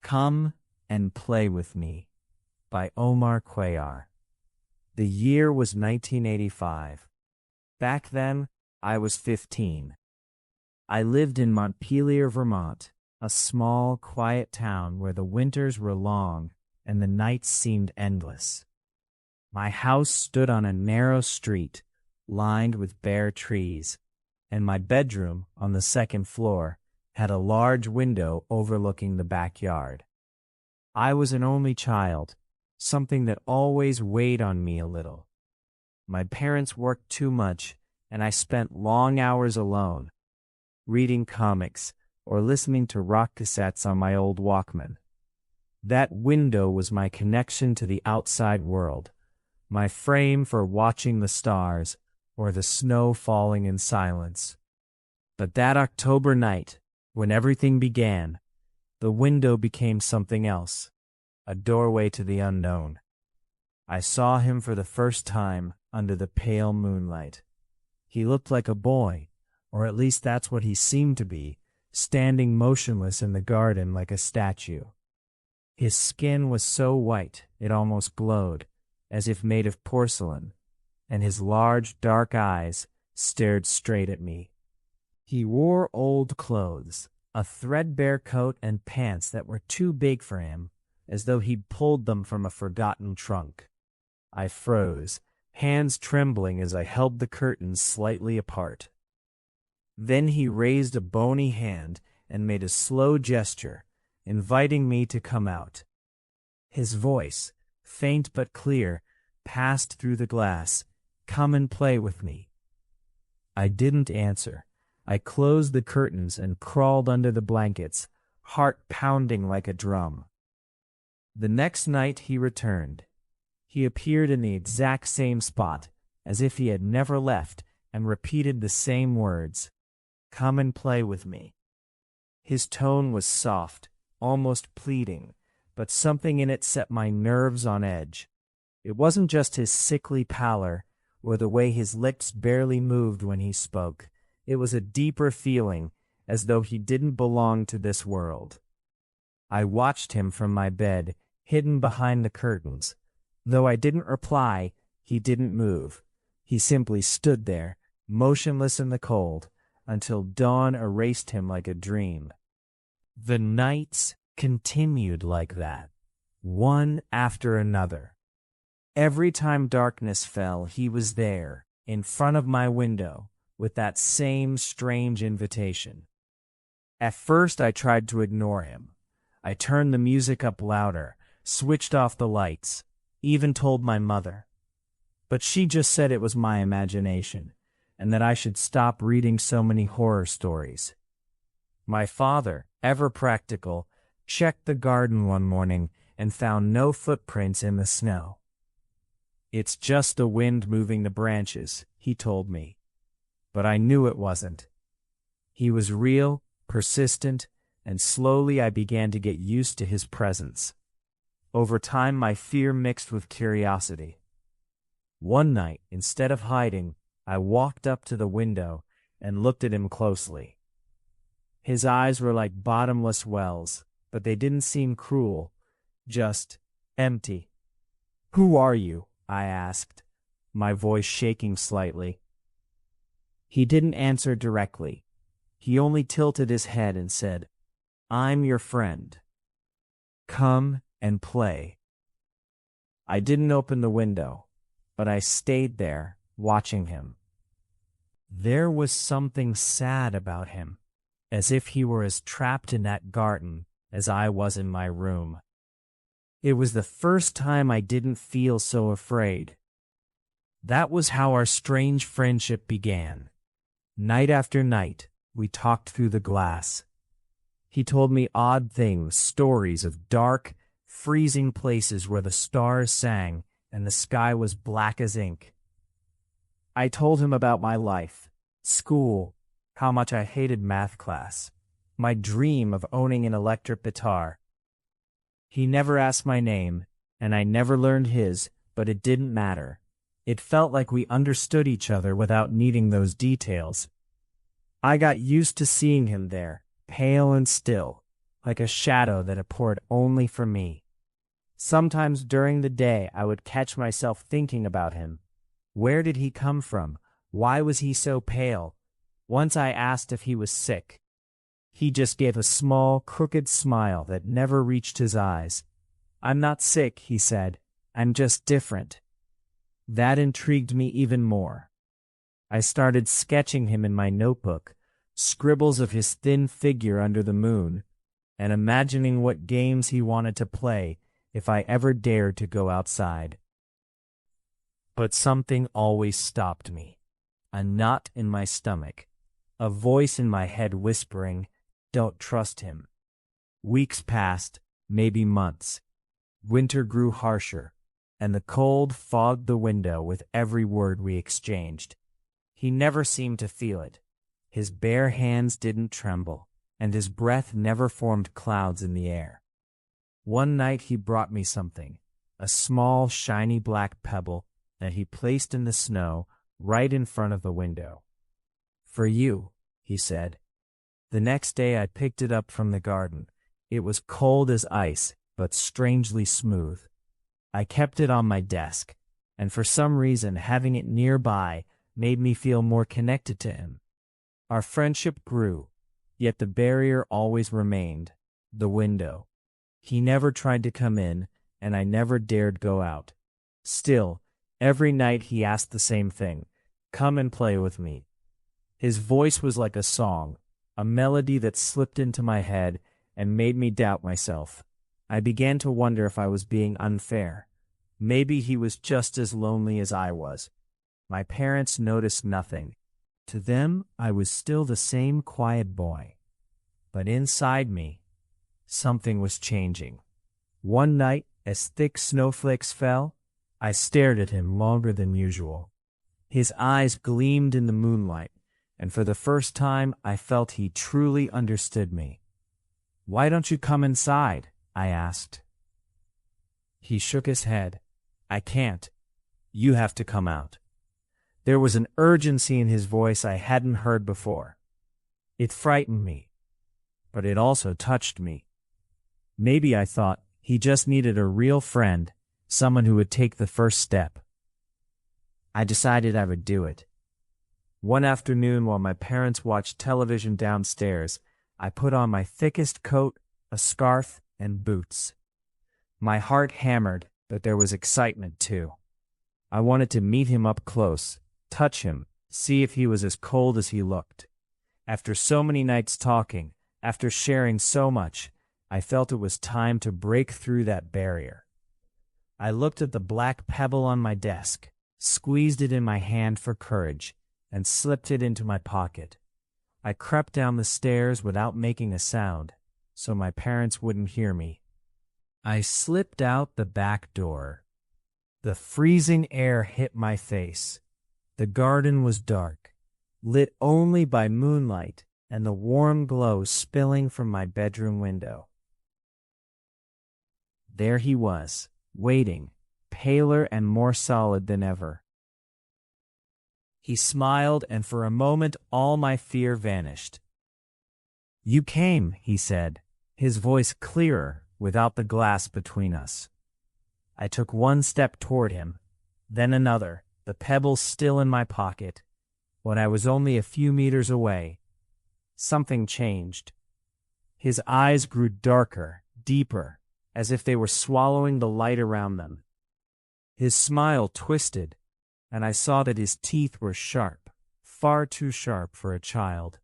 Come and Play with Me by Omar Cuellar. The year was 1985. Back then, I was 15. I lived in Montpelier, Vermont, a small, quiet town where the winters were long and the nights seemed endless. My house stood on a narrow street lined with bare trees, and my bedroom on the second floor had a large window overlooking the backyard. I was an only child, something that always weighed on me a little. My parents worked too much, and I spent long hours alone, reading comics or listening to rock cassettes on my old Walkman. That window was my connection to the outside world, my frame for watching the stars or the snow falling in silence. But that October night, when everything began, the window became something else, a doorway to the unknown. I saw him for the first time under the pale moonlight. He looked like a boy, or at least that's what he seemed to be, standing motionless in the garden like a statue. His skin was so white it almost glowed, as if made of porcelain, and his large dark eyes stared straight at me. He wore old clothes, a threadbare coat and pants that were too big for him, as though he'd pulled them from a forgotten trunk. I froze, hands trembling as I held the curtains slightly apart. Then he raised a bony hand and made a slow gesture, inviting me to come out. His voice, faint but clear, passed through the glass. "Come and play with me." I didn't answer. I closed the curtains and crawled under the blankets, heart pounding like a drum. The next night he returned. He appeared in the exact same spot, as if he had never left, and repeated the same words, "Come and play with me." His tone was soft, almost pleading, but something in it set my nerves on edge. It wasn't just his sickly pallor, or the way his lips barely moved when he spoke. It was a deeper feeling, as though he didn't belong to this world. I watched him from my bed, hidden behind the curtains. Though I didn't reply, he didn't move. He simply stood there, motionless in the cold, until dawn erased him like a dream. The nights continued like that, one after another. Every time darkness fell, he was there, in front of my window, with that same strange invitation. At first I tried to ignore him. I turned the music up louder, switched off the lights, even told my mother. But she just said it was my imagination, and that I should stop reading so many horror stories. My father, ever practical, checked the garden one morning and found no footprints in the snow. "It's just the wind moving the branches," he told me. But I knew it wasn't. He was real, persistent, and slowly I began to get used to his presence. Over time, my fear mixed with curiosity. One night, instead of hiding, I walked up to the window and looked at him closely. His eyes were like bottomless wells, but they didn't seem cruel, just empty. "Who are you?" I asked, my voice shaking slightly. He didn't answer directly. He only tilted his head and said, "I'm your friend. Come and play." I didn't open the window, but I stayed there, watching him. There was something sad about him, as if he were as trapped in that garden as I was in my room. It was the first time I didn't feel so afraid. That was how our strange friendship began. Night after night, we talked through the glass. He told me odd things, stories of dark, freezing places where the stars sang and the sky was black as ink. I told him about my life, school, how much I hated math class, my dream of owning an electric guitar. He never asked my name, and I never learned his, but it didn't matter. It felt like we understood each other without needing those details. I got used to seeing him there, pale and still, like a shadow that appeared only for me. Sometimes during the day I would catch myself thinking about him. Where did he come from? Why was he so pale? Once I asked if he was sick. He just gave a small, crooked smile that never reached his eyes. "I'm not sick," he said. "I'm just different." That intrigued me even more. I started sketching him in my notebook, scribbles of his thin figure under the moon, and imagining what games he wanted to play if I ever dared to go outside. But something always stopped me. A knot in my stomach, a voice in my head whispering, "Don't trust him." Weeks passed, maybe months. Winter grew harsher, and the cold fogged the window with every word we exchanged. He never seemed to feel it. His bare hands didn't tremble, and his breath never formed clouds in the air. One night he brought me something, a small, shiny black pebble that he placed in the snow right in front of the window. "For you," he said. The next day I picked it up from the garden. It was cold as ice, but strangely smooth. I kept it on my desk, and for some reason having it nearby made me feel more connected to him. Our friendship grew, yet the barrier always remained, the window. He never tried to come in, and I never dared go out. Still, every night he asked the same thing, "Come and play with me." His voice was like a song, a melody that slipped into my head and made me doubt myself. I began to wonder if I was being unfair. Maybe he was just as lonely as I was. My parents noticed nothing. To them, I was still the same quiet boy. But inside me, something was changing. One night, as thick snowflakes fell, I stared at him longer than usual. His eyes gleamed in the moonlight, and for the first time I felt he truly understood me. "Why don't you come inside?" I asked. He shook his head. "I can't. You have to come out." There was an urgency in his voice I hadn't heard before. It frightened me, but it also touched me. Maybe, I thought, he just needed a real friend, someone who would take the first step. I decided I would do it. One afternoon, while my parents watched television downstairs, I put on my thickest coat, a scarf, and boots. My heart hammered, but there was excitement too. I wanted to meet him up close, touch him, see if he was as cold as he looked. After so many nights talking, after sharing so much, I felt it was time to break through that barrier. I looked at the black pebble on my desk, squeezed it in my hand for courage, and slipped it into my pocket. I crept down the stairs without making a sound, so my parents wouldn't hear me. I slipped out the back door. The freezing air hit my face. The garden was dark, lit only by moonlight and the warm glow spilling from my bedroom window. There he was, waiting, paler and more solid than ever. He smiled, and for a moment all my fear vanished. "You came," he said, his voice clearer, without the glass between us. I took one step toward him, then another, the pebble still in my pocket. When I was only a few meters away, something changed. His eyes grew darker, deeper, as if they were swallowing the light around them. His smile twisted, and I saw that his teeth were sharp, far too sharp for a child.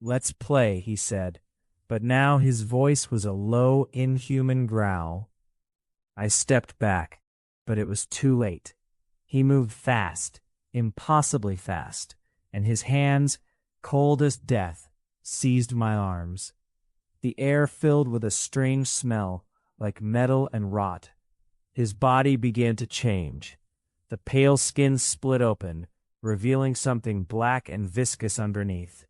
"Let's play," he said, but now his voice was a low, inhuman growl. I stepped back, but it was too late. He moved fast, impossibly fast, and his hands, cold as death, seized my arms. The air filled with a strange smell, like metal and rot. His body began to change. The pale skin split open, revealing something black and viscous underneath.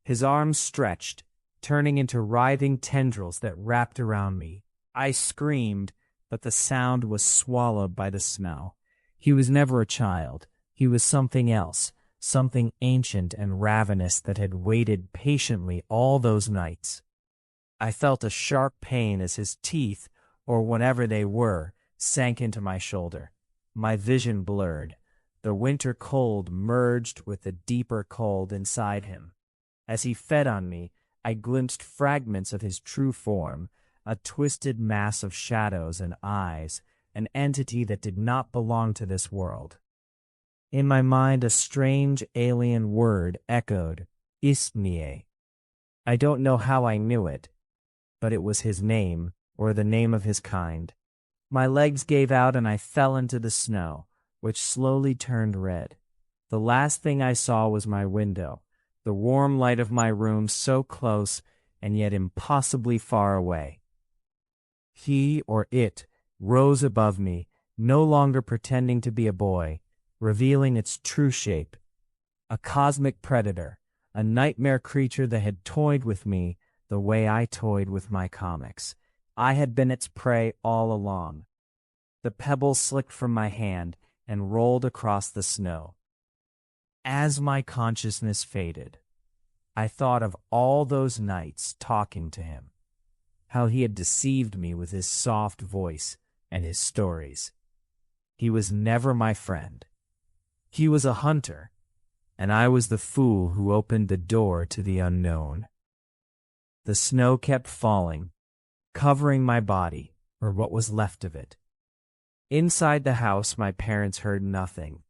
His arms stretched, turning into writhing tendrils that wrapped around me. I screamed, but the sound was swallowed by the smell. He was never a child. He was something else, something ancient and ravenous that had waited patiently all those nights. I felt a sharp pain as his teeth, or whatever they were, sank into my shoulder. My vision blurred. The winter cold merged with the deeper cold inside him. As he fed on me, I glimpsed fragments of his true form, a twisted mass of shadows and eyes, an entity that did not belong to this world. In my mind, a strange alien word echoed, Ismie. I don't know how I knew it, but it was his name, or the name of his kind. My legs gave out and I fell into the snow, which slowly turned red. The last thing I saw was my window, the warm light of my room so close and yet impossibly far away. He, or it, rose above me, no longer pretending to be a boy, revealing its true shape. A cosmic predator, a nightmare creature that had toyed with me the way I toyed with my comics. I had been its prey all along. The pebbles slipped from my hand and rolled across the snow. As my consciousness faded, I thought of all those nights talking to him, how he had deceived me with his soft voice and his stories. He was never my friend. He was a hunter, and I was the fool who opened the door to the unknown. The snow kept falling, covering my body, or what was left of it. Inside the house, my parents heard nothing.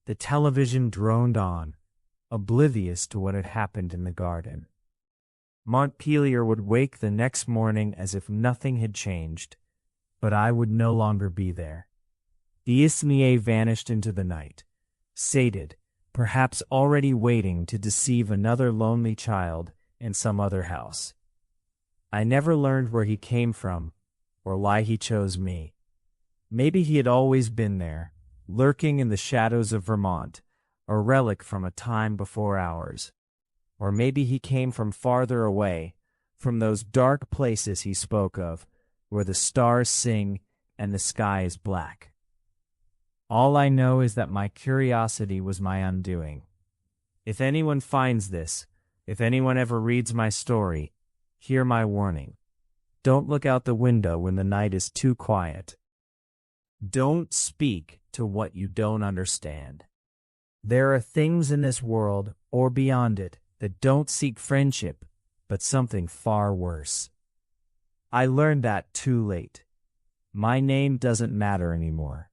The television droned on, oblivious to what had happened in the garden. Montpelier would wake the next morning as if nothing had changed, but I would no longer be there. The Ismie vanished into the night, sated, perhaps already waiting to deceive another lonely child in some other house. I never learned where he came from or why he chose me. Maybe he had always been there, lurking in the shadows of Vermont, a relic from a time before ours. Or maybe he came from farther away, from those dark places he spoke of, where the stars sing and the sky is black. All I know is that my curiosity was my undoing. If anyone finds this, if anyone ever reads my story, hear my warning. Don't look out the window when the night is too quiet. Don't speak to what you don't understand. There are things in this world, or beyond it, that don't seek friendship, but something far worse. I learned that too late. My name doesn't matter anymore.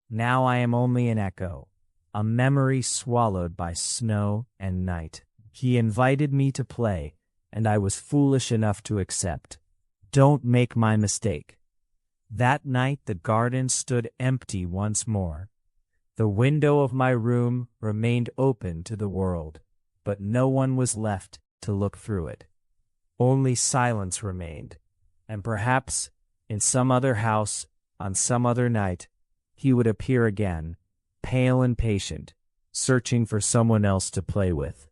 Now I am only an echo, a memory swallowed by snow and night. He invited me to play, and I was foolish enough to accept. Don't make my mistake. That night the garden stood empty once more. The window of my room remained open to the world, but no one was left to look through it. Only silence remained, and perhaps, in some other house, on some other night, he would appear again, pale and patient, searching for someone else to play with.